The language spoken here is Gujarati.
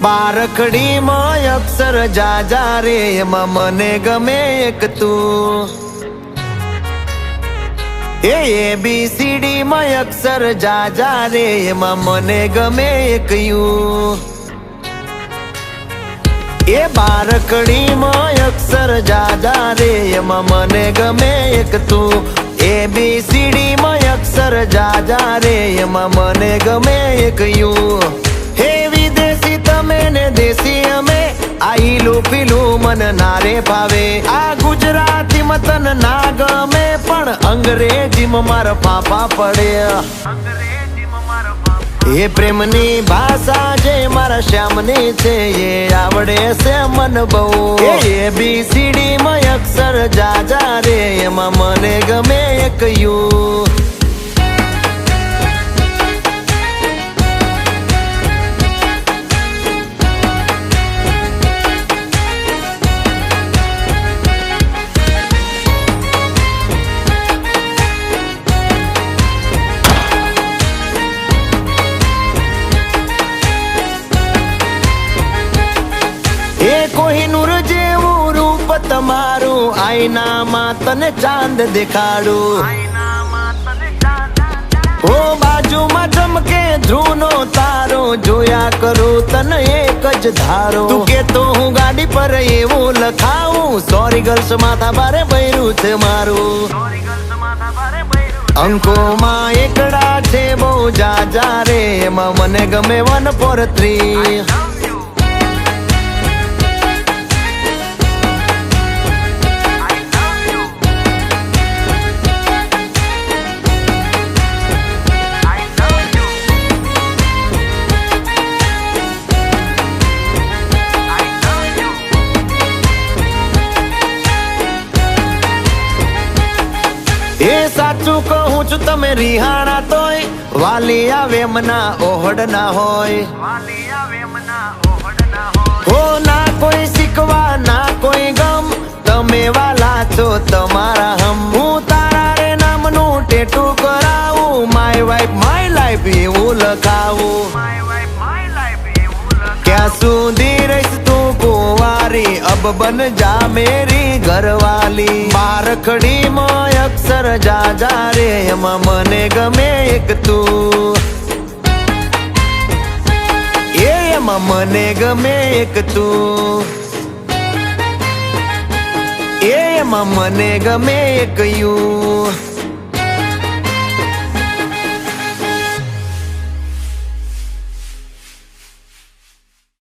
બારખડીમાં અક્ષર જાજા રે એમાં મને ગમે એક તું ABCD માં અક્ષર જાજા રે એમાં મને ગમે એક યુ બારખડીમાં અક્ષર જાજા રે એમાં મને ગમે એક તું ABCD માં અક્ષર જાજા રે એમાં મને ગમે એક યુ હે વિદેશી તમે ને દેશી અમે આઈલું પીલું મન નારે ભાવે આ ગુજરાતી મતન ના ગમે પણ અંગ્રેજીમાં મારા પાપા પડે એ પ્રેમની ભાષા જે મારા શ્યામની છે એ આવડે છે મન બહુ ABCD માં અક્ષર જાજા રે એમાં મને ગમે એક યુ કોહિનૂર જેવું રૂપ તમારું આઈનામાં તને ચાંદ દેખાડું ઓ બાજુમાં ચમકે ધ્રુવનો તારો જોયા કરું તને એક જ ધારો તું કે તો હું ગાડી પર એવું લખાવું સોરી ગર્લ્સ માથા બારે બૈરું છે મારું અંકોમાં એકડા છે બહુ જાજા રે એમાં મને ગમે 143 સાચું કહું છું તમે રિહાણા તોય વાલી આવે મના ઓહડ ના હોય હો ના કોઈ શીખવા ના કોઈ ગમ તમે વાલા છો તમારા હમ હું તારા રે નામનું ટેટુ કરાવું માય વાઇફ માય લાઈફ એવું લખાવું ક્યાં સુધી રહીશ તું કુંવારી અબ બન જા મેરી ઘરવાલી બારખડીમાં અક્ષર જાજા રે એમાં મને ગમે એક તું એમાં મને ગમે એક તું એમાં મને ગમે એક યુ